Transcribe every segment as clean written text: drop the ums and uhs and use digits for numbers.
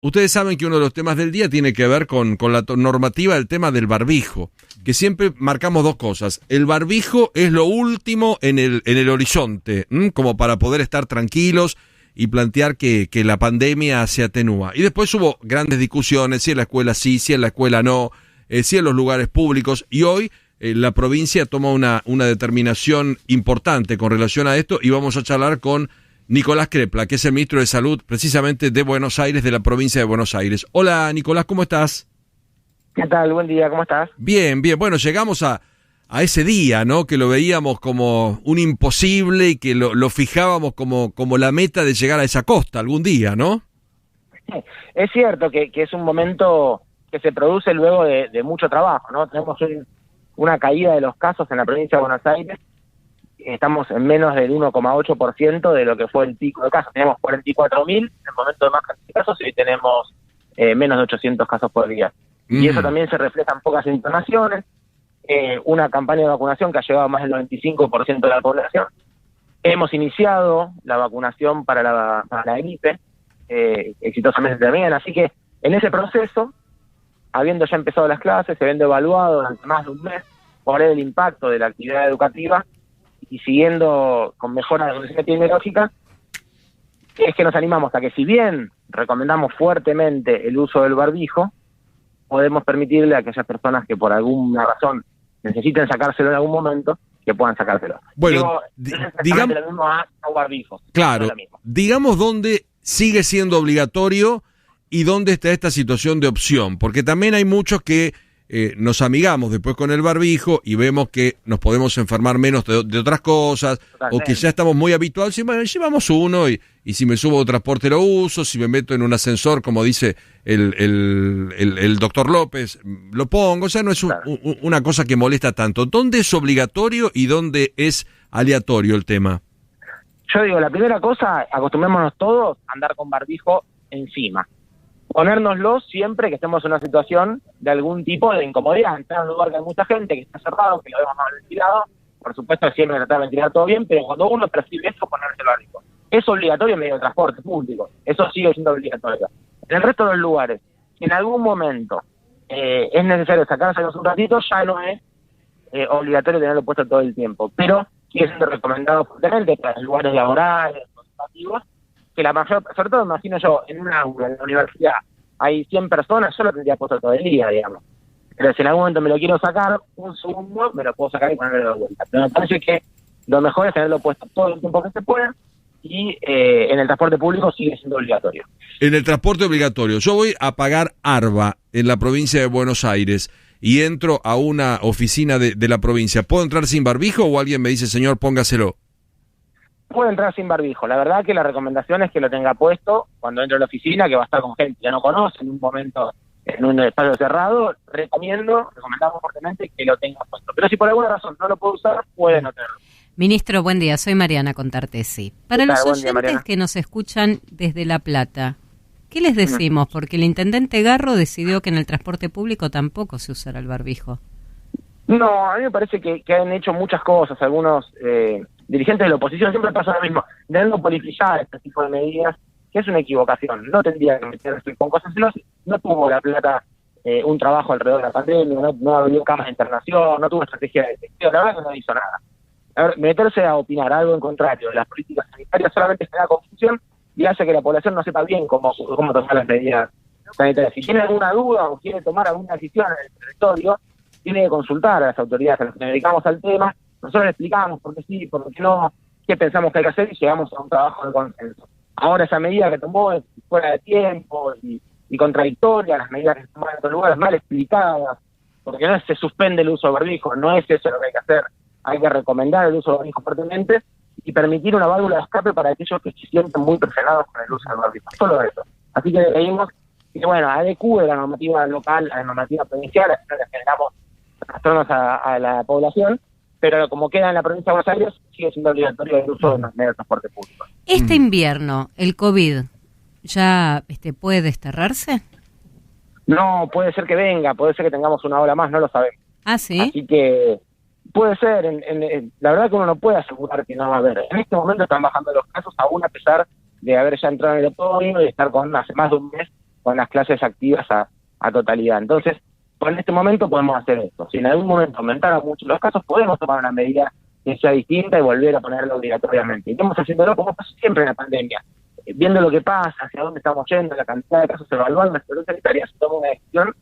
Ustedes saben que uno de los temas del día tiene que ver con la normativa del tema del barbijo, que siempre marcamos dos cosas. El barbijo es lo último en el horizonte, como para poder estar tranquilos y plantear que la pandemia se atenúa. Y después hubo grandes discusiones, si en la escuela sí, si en la escuela no, si en los lugares públicos, y hoy la provincia toma una determinación importante con relación a esto, y vamos a charlar con Nicolás Crepla, que es el ministro de Salud precisamente de Buenos Aires, de la provincia de Buenos Aires. Hola Nicolás, ¿cómo estás? ¿Qué tal? Buen día, ¿cómo estás? Bien, bien. Bueno, llegamos a ese día, ¿no? Que lo veíamos como un imposible y que lo fijábamos como la meta de llegar a esa costa algún día, ¿no? Es cierto que es un momento que se produce luego de mucho trabajo, ¿no? Tenemos una caída de los casos en la provincia de Buenos Aires. Estamos en menos del 1,8% de lo que fue el pico de casos. Teníamos 44.000 en el momento de más cantidad de casos y hoy tenemos menos de 800 casos por día. Y eso también se refleja en pocas internaciones, una campaña de vacunación que ha llegado a más del 95% de la población. Hemos iniciado la vacunación para la gripe, exitosamente también, así que en ese proceso, habiendo ya empezado las clases, habiendo evaluado durante más de un mes por el impacto de la actividad educativa y siguiendo con mejora de la condición epidemiológica, es que nos animamos a que, si bien recomendamos fuertemente el uso del barbijo, podemos permitirle a aquellas personas que por alguna razón necesiten sacárselo en algún momento, que puedan sacárselo. Bueno, digamos lo mismo a barbijo. Claro, digamos dónde sigue siendo obligatorio y dónde está esta situación de opción, porque también hay muchos que nos amigamos después con el barbijo y vemos que nos podemos enfermar menos de otras cosas. Totalmente. O que ya estamos muy habituados y bueno, llevamos uno y si me subo a transporte lo uso, si me meto en un ascensor, como dice el doctor López, lo pongo. O sea, no es una cosa que molesta tanto. ¿Dónde es obligatorio y dónde es aleatorio el tema? Yo digo, la primera cosa, acostumbrémonos todos a andar con barbijo encima. Ponérnoslo siempre que estemos en una situación de algún tipo de incomodidad. Entrar a un lugar que hay mucha gente, que está cerrado, que lo vemos mal ventilado. Por supuesto, siempre tratar de ventilar todo bien, pero cuando uno percibe eso, ponerse el barbijo. Es obligatorio en medio de transporte público. Eso sigue siendo obligatorio. En el resto de los lugares, si en algún momento es necesario sacárselos un ratito, ya no es obligatorio tenerlo puesto todo el tiempo. Pero sigue siendo recomendado fuertemente para los lugares laborales, educativos, que la mayor, sobre todo imagino yo, en una aula, en la universidad, hay 100 personas, yo lo tendría puesto todo el día, digamos. Pero si en algún momento me lo quiero sacar, un segundo, me lo puedo sacar y ponerlo de vuelta. Pero me parece que lo mejor es tenerlo puesto todo el tiempo que se pueda y en el transporte público sigue siendo obligatorio. En el transporte obligatorio. Yo voy a pagar ARBA en la provincia de Buenos Aires y entro a una oficina de la provincia. ¿Puedo entrar sin barbijo o alguien me dice, señor, póngaselo? Puede entrar sin barbijo. La verdad que la recomendación es que lo tenga puesto cuando entre a la oficina, que va a estar con gente que ya no conoce, en un momento, en un espacio cerrado. Recomendamos fuertemente que lo tenga puesto. Pero si por alguna razón no lo puede usar, puede no tenerlo. Ministro, buen día. Soy Mariana Contartesi. Para los oyentes que nos escuchan desde La Plata, ¿qué les decimos? Porque el intendente Garro decidió que en el transporte público tampoco se usara el barbijo. No, a mí me parece que han hecho muchas cosas. Algunos dirigentes de la oposición siempre pasa lo mismo, de politizar este tipo de medidas, que es una equivocación. No tendría que meterse con cosas. No tuvo La Plata un trabajo alrededor de la pandemia, no abrió camas de internación, no tuvo estrategia de detección, la verdad que no hizo nada. A ver, meterse a opinar algo en contrario de las políticas sanitarias solamente genera confusión y hace que la población no sepa bien cómo tomar las medidas sanitarias. Si tiene alguna duda o quiere tomar alguna decisión en el territorio, tiene que consultar a las autoridades a las que nos dedicamos al tema. Nosotros le explicamos por qué sí, por qué no, qué pensamos que hay que hacer y llegamos a un trabajo de consenso. Ahora esa medida que tomó es fuera de tiempo y contradictoria, las medidas que se toman en otros lugares mal explicadas, porque no se suspende el uso del barbijo, no es eso lo que hay que hacer. Hay que recomendar el uso del barbijo fuertemente y permitir una válvula de escape para aquellos que se sienten muy presionados con el uso del barbijo. Solo eso. Así que pedimos que, bueno, adecue la normativa local a la normativa provincial, así no le generamos trastornos a la población, pero como queda en la provincia de Buenos Aires, sigue siendo obligatorio el uso de los medios de transporte público. Este invierno, ¿el COVID ya puede desterrarse? No, puede ser que venga, puede ser que tengamos una ola más, no lo sabemos. Ah, ¿sí? Así que puede ser, la verdad que uno no puede asegurar que no va a haber. En este momento están bajando los casos, aún a pesar de haber ya entrado en el otoño y estar con hace más de un mes con las clases activas a totalidad. Entonces, en este momento podemos hacer esto. Si en algún momento aumentaran mucho los casos, podemos tomar una medida que sea distinta y volver a ponerlo obligatoriamente. Y estamos haciéndolo como pasa siempre en la pandemia, viendo lo que pasa, hacia dónde estamos yendo, la cantidad de casos, evaluando la situación sanitaria, se toma una decisión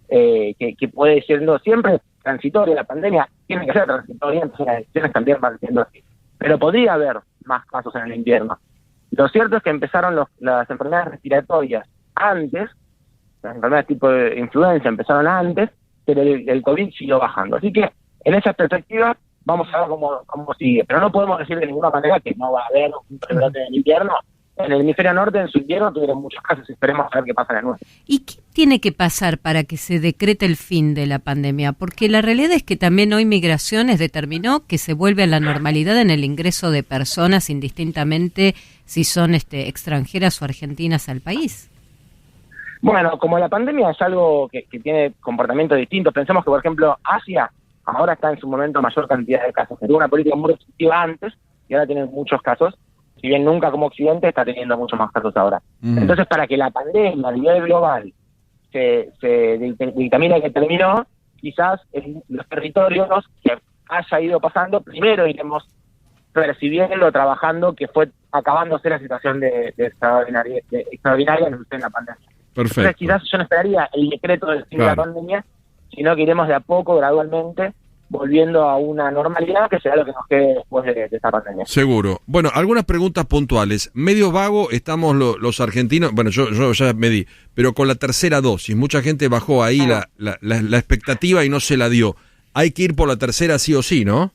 que puede siendo siempre transitoria. La pandemia tiene que ser transitoria, entonces las decisiones también van siendo así. Pero podría haber más casos en el invierno. Lo cierto es que empezaron las enfermedades respiratorias antes, las enfermedades tipo de influenza empezaron antes, pero el COVID siguió bajando. Así que en esa perspectiva vamos a ver cómo sigue. Pero no podemos decir de ninguna manera que no va a haber un rebrote en el invierno. En el hemisferio norte, en su invierno, tuvieron muchos casos. Esperemos a ver qué pasa en el nuestro. ¿Y qué tiene que pasar para que se decrete el fin de la pandemia? Porque la realidad es que también hoy Migraciones determinó que se vuelve a la normalidad en el ingreso de personas, indistintamente si son extranjeras o argentinas al país. Bueno, como la pandemia es algo que tiene comportamientos distintos, pensemos que, por ejemplo, Asia ahora está en su momento mayor cantidad de casos. Tuvo una política muy restrictiva antes y ahora tiene muchos casos. Si bien nunca como Occidente, está teniendo muchos más casos ahora. Entonces, para que la pandemia a nivel global se dictamine que terminó, quizás en los territorios que haya ido pasando, primero iremos percibiendo, trabajando, que fue acabándose la situación de extraordinaria en la pandemia. Perfecto. Entonces, quizás yo no esperaría el decreto del fin de la pandemia, sino que iremos de a poco, gradualmente, volviendo a una normalidad que será lo que nos quede después de esta pandemia. Seguro. Bueno, algunas preguntas puntuales. Medio vago estamos los argentinos, bueno, yo ya me di, pero con la tercera dosis, mucha gente bajó ahí la expectativa y no se la dio. Hay que ir por la tercera sí o sí, ¿no?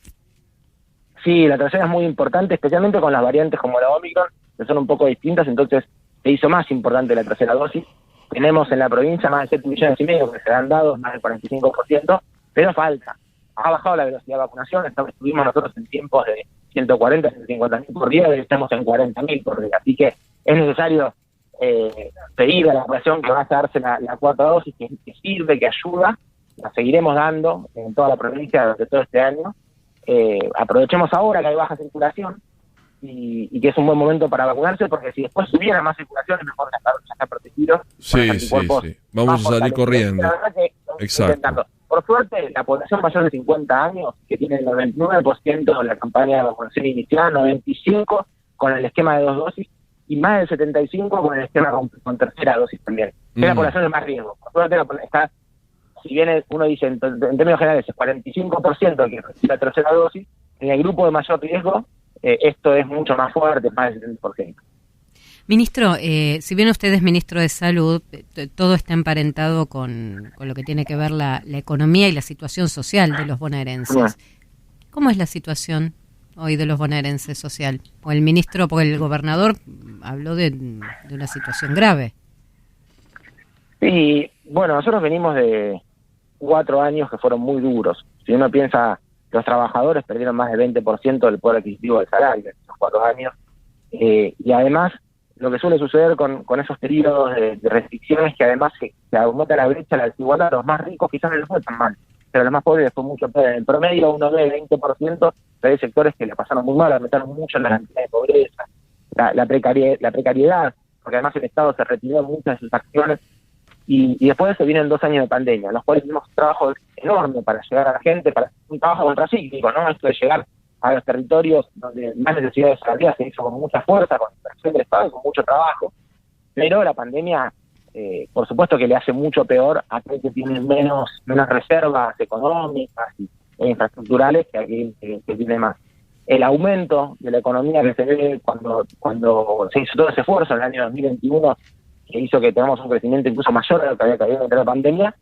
Sí, la tercera es muy importante, especialmente con las variantes como la Omicron, que son un poco distintas, entonces se hizo más importante la tercera dosis. Tenemos en la provincia más de 7,5 millones que se han dado, más del 45%, pero falta. Ha bajado la velocidad de vacunación, estuvimos nosotros en tiempos de 140, 150.000 por día, y estamos en 40.000 por día. Así que es necesario pedir a la población que va a darse la cuarta dosis, que sirve, que ayuda. La seguiremos dando en toda la provincia durante todo este año. Aprovechemos ahora que hay baja circulación y que es un buen momento para vacunarse, porque si después hubiera más circulación es mejor ya estar protegido. Sí. Vamos a salir corriendo. La verdad que exacto. Por suerte, la población mayor de 50 años, que tiene el 99% de la campaña de vacunación inicial, 95% con el esquema de 2 dosis, y más del 75% con el esquema con tercera dosis también. Es la población de más riesgo. Por suerte está, si bien uno dice en términos generales, es 45% que recibe la tercera dosis, en el grupo de mayor riesgo, esto es mucho más fuerte, más del 70%. Ministro, si bien usted es ministro de Salud, todo está emparentado con lo que tiene que ver la economía y la situación social de los bonaerenses. ¿Cómo es la situación hoy de los bonaerenses social? O el ministro, porque el gobernador habló de una situación grave. Sí, bueno, nosotros venimos de 4 años que fueron muy duros. Si uno piensa, los trabajadores perdieron más del 20% del poder adquisitivo del salario en esos 4 años. Y además, lo que suele suceder con esos periodos de restricciones, que además se aumenta la brecha, la desigualdad. Los más ricos quizás no les fue tan mal, pero los más pobres les fue mucho peor. En el promedio uno ve 20%, pero hay sectores que le pasaron muy mal, aumentaron mucho la cantidad de pobreza, la precariedad, porque además el Estado se retiró muchas de sus acciones, y después se vienen 2 años de pandemia, en los cuales hicimos un trabajo enorme para llegar a la gente, para un trabajo contracíclico, ¿no? Esto de llegar a los territorios donde más necesidades salariales se hizo con mucha fuerza, con inversión del Estado y con mucho trabajo, pero la pandemia, por supuesto que le hace mucho peor a aquel que tiene menos reservas económicas e infraestructurales que aquel que tiene más. El aumento de la economía que se ve cuando se hizo todo ese esfuerzo en el año 2021, que hizo que tengamos un crecimiento incluso mayor de lo que había caído entre la pandemia,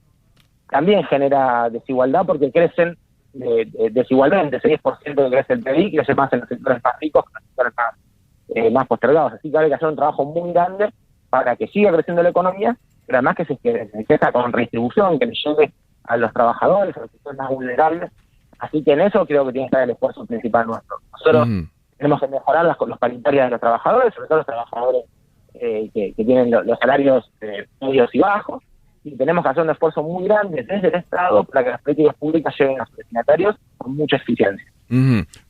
también genera desigualdad, porque crecen desigualmente. Ese 10% que crece el PIB crece más en los sectores más ricos que en los sectores más postergados. Así que hay que hacer un trabajo muy grande para que siga creciendo la economía, pero además que se empieza con redistribución, que le llegue a los trabajadores, a los sectores más vulnerables. Así que en eso creo que tiene que estar el esfuerzo principal nuestro. Nosotros tenemos que mejorar los paritarias de los trabajadores, sobre todo los trabajadores que tienen los salarios medios y bajos, y tenemos que hacer un esfuerzo muy grande desde el Estado para que las políticas públicas lleguen a sus destinatarios con mucha eficiencia.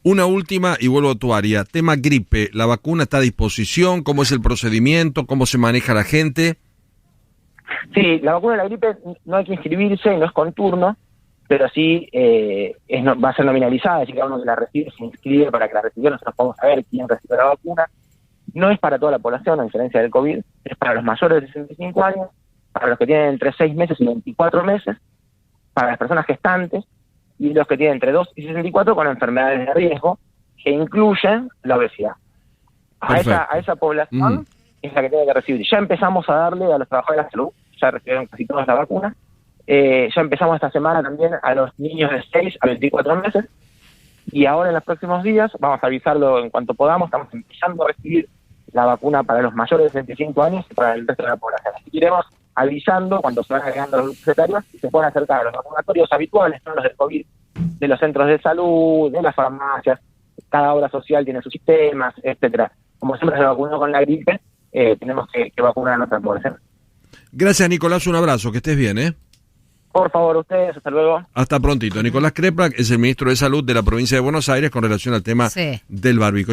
Una última y vuelvo a tu área. Tema gripe, ¿la vacuna está a disposición? ¿Cómo es el procedimiento? ¿Cómo se maneja la gente? Sí, la vacuna de la gripe no hay que inscribirse, no es con turno, pero sí va a ser nominalizada, así que cada uno que la recibe se inscribe para que la reciba, nosotros podamos saber quién recibe la vacuna. No es para toda la población, a diferencia del COVID, es para los mayores de 65 años, para los que tienen entre 6 meses y 24 meses, para las personas gestantes, y los que tienen entre 2 y 64 con enfermedades de riesgo, que incluyen la obesidad. A esa población es la que tiene que recibir. Ya empezamos a darle a los trabajadores de la salud, ya recibieron casi todas la vacuna. Ya empezamos esta semana también a los niños de 6 a 24 meses, y ahora en los próximos días vamos a avisarlo en cuanto podamos, estamos empezando a recibir la vacuna para los mayores de 65 años y para el resto de la población. Así que iremos avisando cuando se van agregando los grupos etarios y se pueden acercar a los vacunatorios habituales, no los del COVID, de los centros de salud, de las farmacias. Cada obra social tiene sus sistemas, etcétera. Como siempre se vacunó con la gripe, tenemos que vacunar a nuestra población. Gracias, Nicolás, un abrazo, que estés bien, ¿eh? Por favor, ustedes, hasta luego. Hasta prontito. Nicolás Kreplak es el ministro de Salud de la provincia de Buenos Aires con relación al tema del barbijo.